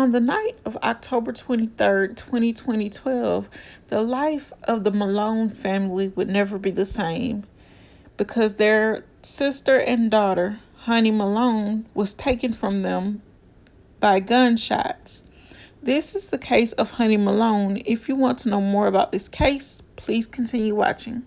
On the night of October 23rd, 2012, the life of the Malone family would never be the same because their sister and daughter, Honey Malone, was taken from them by gunshots. This is the case of Honey Malone. If you want to know more about this case, please continue watching.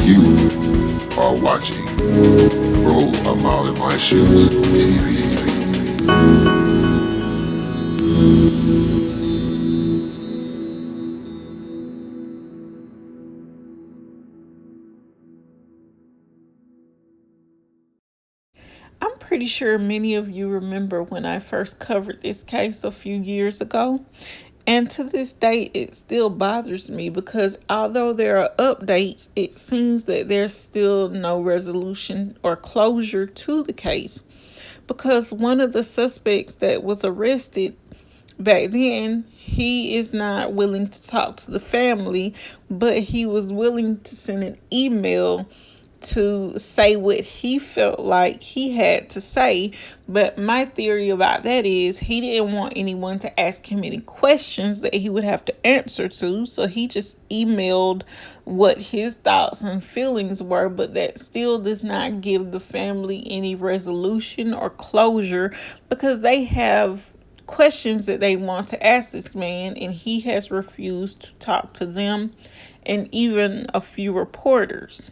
You are watching Roll a Mile in My Shoes TV. I'm pretty sure many of you remember when I first covered this case a few years ago. And to this day, it still bothers me because although there are updates, it seems that there's still no resolution or closure to the case. Because one of the suspects that was arrested back then, he is not willing to talk to the family, but he was willing to send an email to say what he felt like he had to say. But my theory about that is he didn't want anyone to ask him any questions that he would have to answer to, so he just emailed what his thoughts and feelings were. But that still does not give the family any resolution or closure because they have questions that they want to ask this man, and he has refused to talk to them and even a few reporters.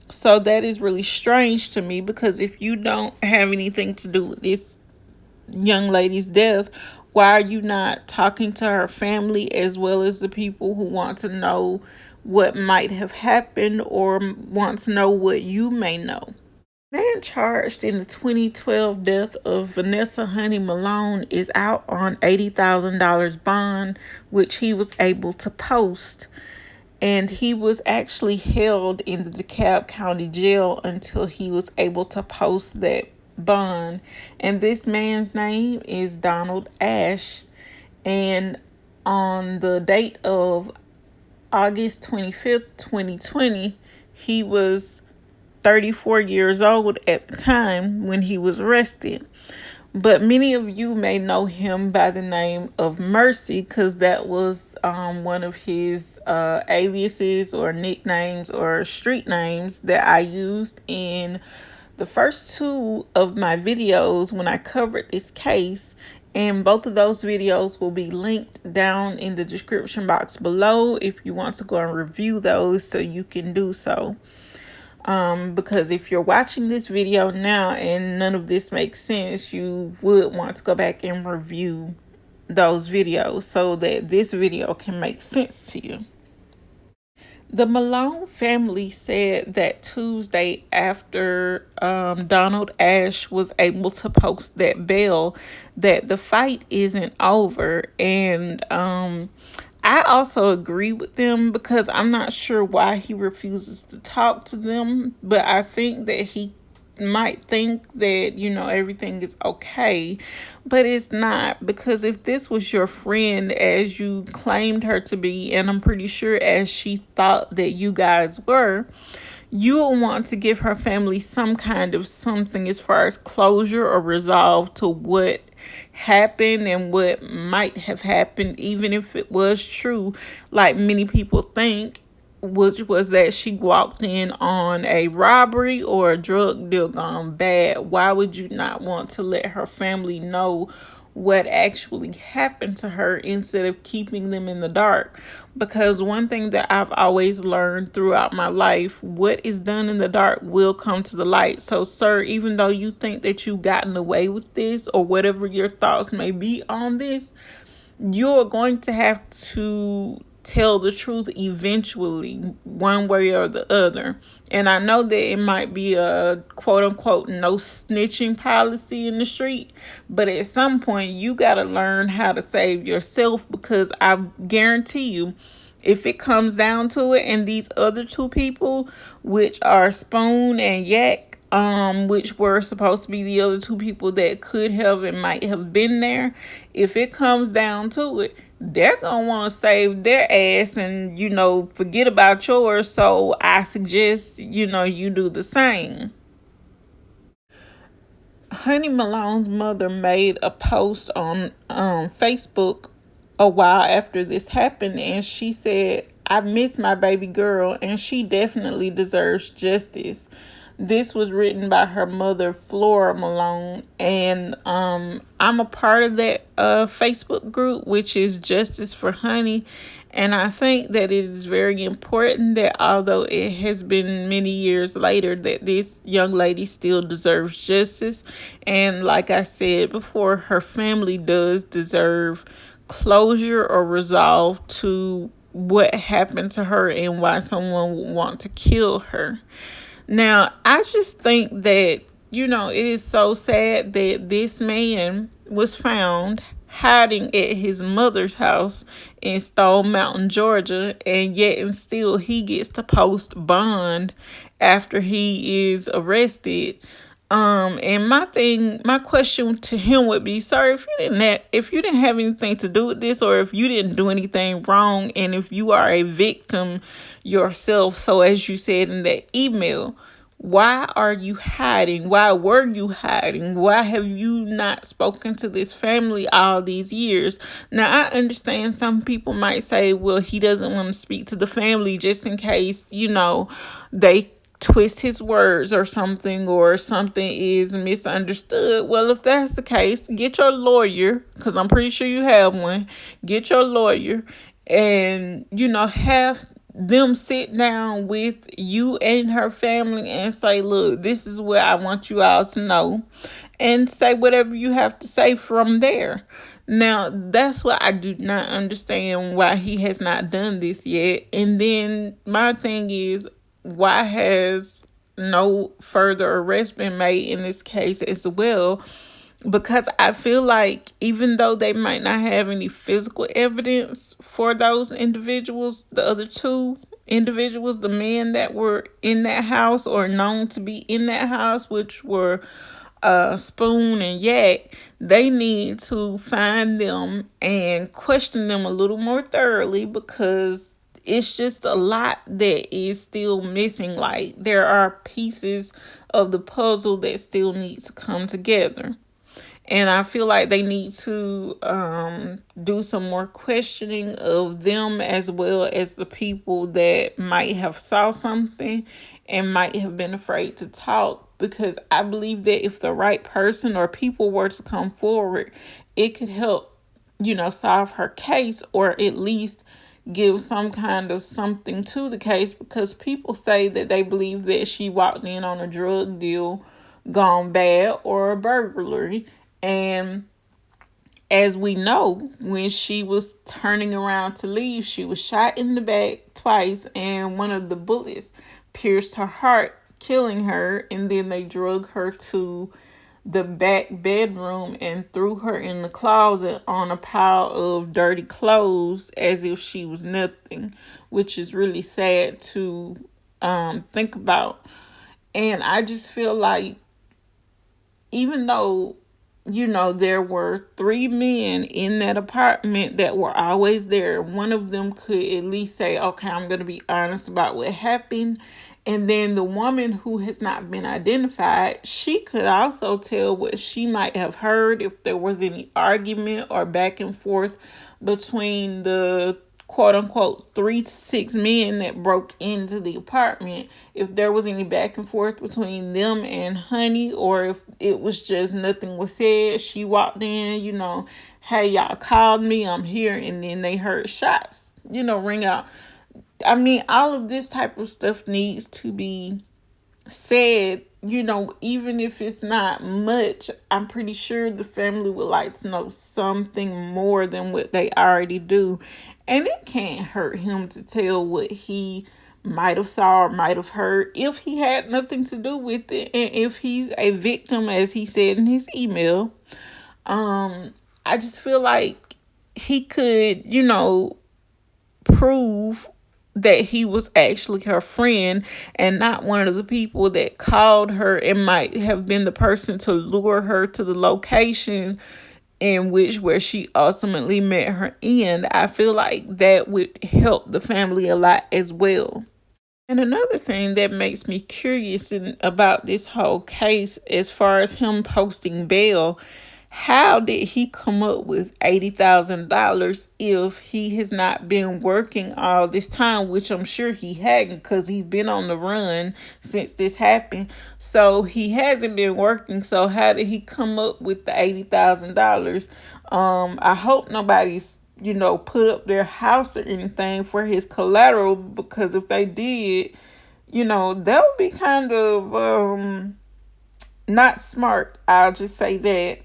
So that is really strange to me because if you don't have anything to do with this young lady's death, why are you not talking to her family as well as the people who want to know what might have happened or want to know what you may know? Man charged in the 2012 death of Vanessa Honey Malone is out on $80,000 bond, which he was able to post. And he was actually held in the DeKalb County Jail until he was able to post that bond. And this man's name is Donald Ash. And on the date of August 25th, 2020, he was 34 years old at the time when he was arrested. But many of you may know him by the name of Mercy because that was one of his aliases or nicknames or street names that I used in the first two of my videos when I covered this case. And both of those videos will be linked down in the description box below if you want to go and review those, so you can do so. Because if you're watching this video now and none of this makes sense, you would want to go back and review those videos so that this video can make sense to you. The Malone family said that Tuesday, after Donald Ash was able to post that bail, that the fight isn't over. And I also agree with them because I'm not sure why he refuses to talk to them, but I think that he might think that, everything is okay, but it's not. Because if this was your friend as you claimed her to be, and I'm pretty sure as she thought that you guys were, you will want to give her family some kind of something as far as closure or resolve to what happened and what might have happened, even if it was true, like many people think, which was that she walked in on a robbery or a drug deal gone bad. Why would you not want to let her family know what actually happened to her instead of keeping them in the dark? Because one thing that I've always learned throughout my life, what is done in the dark will come to the light. So, sir, even though you think that you've gotten away with this or whatever your thoughts may be on this, you're going to have to tell the truth eventually, one way or the other. And I know that it might be a quote unquote no snitching policy in the street, but at some point you got to learn how to save yourself, because I guarantee you, if it comes down to it, and these other two people, which are Spoon and Yak, which were supposed to be the other two people that could have and might have been there, if it comes down to it, they're gonna want to save their ass and, forget about yours. So I suggest, you do the same. Honey Malone's mother made a post on Facebook a while after this happened, and she said, "I miss my baby girl, and she definitely deserves justice." This was written by her mother, Flora Malone, and I'm a part of that Facebook group, which is Justice for Honey. And I think that it is very important that, although it has been many years later, that this young lady still deserves justice. And like I said before, her family does deserve closure or resolve to what happened to her and why someone would want to kill her. Now, I just think that, it is so sad that this man was found hiding at his mother's house in Stone Mountain, Georgia, and yet and still he gets to post bond after he is arrested. And my question to him would be, sir, if you didn't have anything to do with this, or if you didn't do anything wrong, and if you are a victim yourself, so as you said in that email, why are you hiding? Why were you hiding? Why have you not spoken to this family all these years? Now, I understand some people might say, well, he doesn't want to speak to the family just in case, they twist his words or something is misunderstood. Well, if that's the case, get your lawyer, because I'm pretty sure you have one. Get your lawyer and, have them sit down with you and her family and say, look, this is what I want you all to know, and say whatever you have to say from there. Now, that's what I do not understand, why he has not done this yet. And then my thing is, why has no further arrest been made in this case as well? Because I feel like, even though they might not have any physical evidence for those individuals, the other two individuals, the men that were in that house or known to be in that house, which were Spoon and Yak, they need to find them and question them a little more thoroughly, because it's just a lot that is still missing. Like, there are pieces of the puzzle that still need to come together. And I feel like they need to do some more questioning of them, as well as the people that might have saw something and might have been afraid to talk. Because I believe that if the right person or people were to come forward, it could help, solve her case, or at least give some kind of something to the case. Because people say that they believe that she walked in on a drug deal gone bad or a burglary. And as we know, when she was turning around to leave, she was shot in the back twice, and one of the bullets pierced her heart, killing her. And then they drug her to the back bedroom and threw her in the closet on a pile of dirty clothes as if she was nothing, which is really sad to think about. And I just feel like, even though, there were three men in that apartment that were always there, one of them could at least say, okay, I'm going to be honest about what happened. And then the woman who has not been identified, she could also tell what she might have heard, if there was any argument or back and forth between the quote unquote 3 to 6 men that broke into the apartment, if there was any back and forth between them and Honey, or if it was just nothing was said. She walked in, hey, y'all called me, I'm here, and then they heard shots, ring out. I mean, all of this type of stuff needs to be said even if it's not much, I'm pretty sure the family would like to know something more than what they already do. And it can't hurt him to tell what he might have saw or might have heard if he had nothing to do with it, and if he's a victim as he said in his email. I just feel like he could, prove that he was actually her friend and not one of the people that called her and might have been the person to lure her to the location in which where she ultimately met her end. I feel like that would help the family a lot as well. And another thing that makes me curious about this whole case, as far as him posting bail, how did he come up with $80,000 if he has not been working all this time, which I'm sure he hadn't because he's been on the run since this happened. So he hasn't been working. So how did he come up with the $80,000? I hope nobody's put up their house or anything for his collateral, because if they did, that would be kind of not smart. I'll just say that.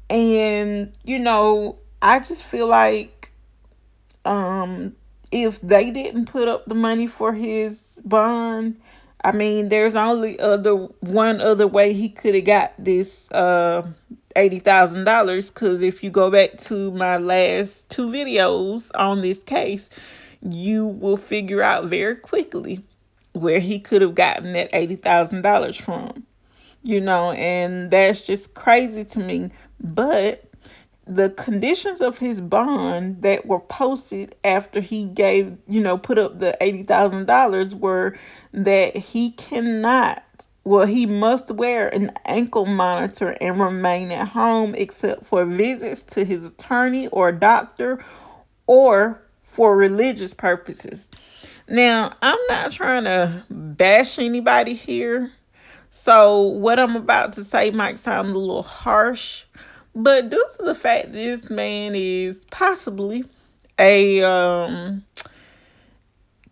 And I just feel like if they didn't put up the money for his bond, I mean, there's only one other way he could have got this $80,000. Because if you go back to my last two videos on this case, you will figure out very quickly where he could have gotten that $80,000 from. And that's just crazy to me. But the conditions of his bond that were posted after he put up the $80,000 were that he must wear an ankle monitor and remain at home except for visits to his attorney or doctor or for religious purposes. Now, I'm not trying to bash anybody here, so what I'm about to say might sound a little harsh, but due to the fact this man is possibly a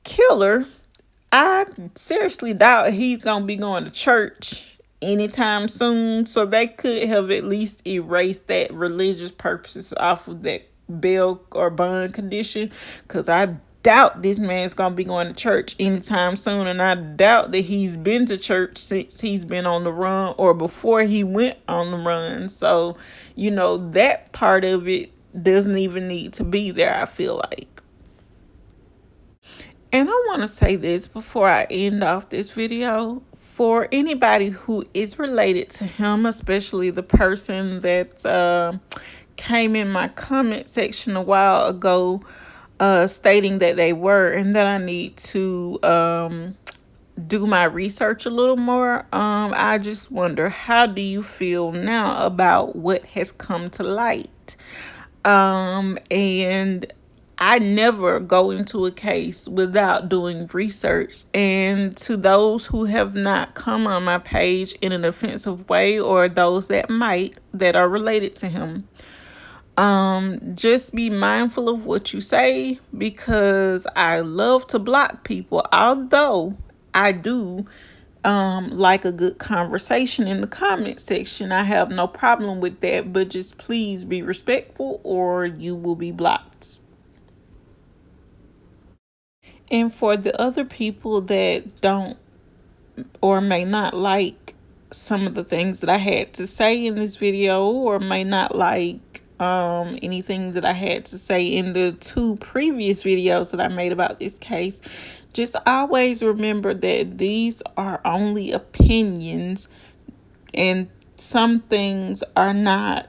killer, I seriously doubt he's gonna be going to church anytime soon. So they could have at least erased that religious purposes off of that bail or bond condition, because I doubt this man's gonna be going to church anytime soon, and I doubt that he's been to church since he's been on the run or before he went on the run. So that part of it doesn't even need to be there, I feel like. And I want to say this before I end off this video. For anybody who is related to him, especially the person that came in my comment section a while ago stating that they were, and that I need to do my research a little more. I just wonder, how do you feel now about what has come to light? And I never go into a case without doing research. And to those who have not come on my page in an offensive way, or those that might, that are related to him, just be mindful of what you say, because I love to block people, although I do like a good conversation in the comment section. I have no problem with that, but just please be respectful or you will be blocked. And for the other people that don't or may not like some of the things that I had to say in this video, or may not like anything that I had to say in the two previous videos that I made about this case, just always remember that these are only opinions, and some things are not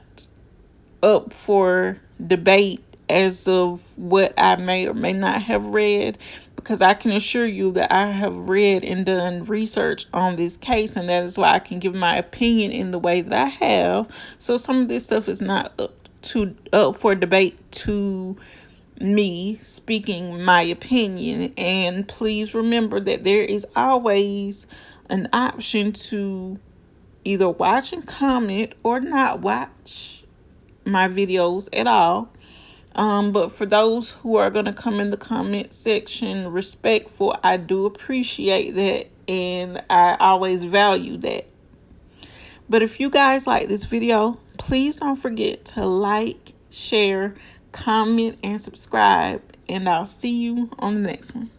up for debate as of what I may or may not have read, because I can assure you that I have read and done research on this case, and that is why I can give my opinion in the way that I have. So some of this stuff is not up for debate to me speaking my opinion. And please remember that there is always an option to either watch and comment or not watch my videos at all. But for those who are going to come in the comment section respectful, I do appreciate that, and I always value that. But if you guys like this video, please don't forget to like, share, comment, and subscribe. And I'll see you on the next one.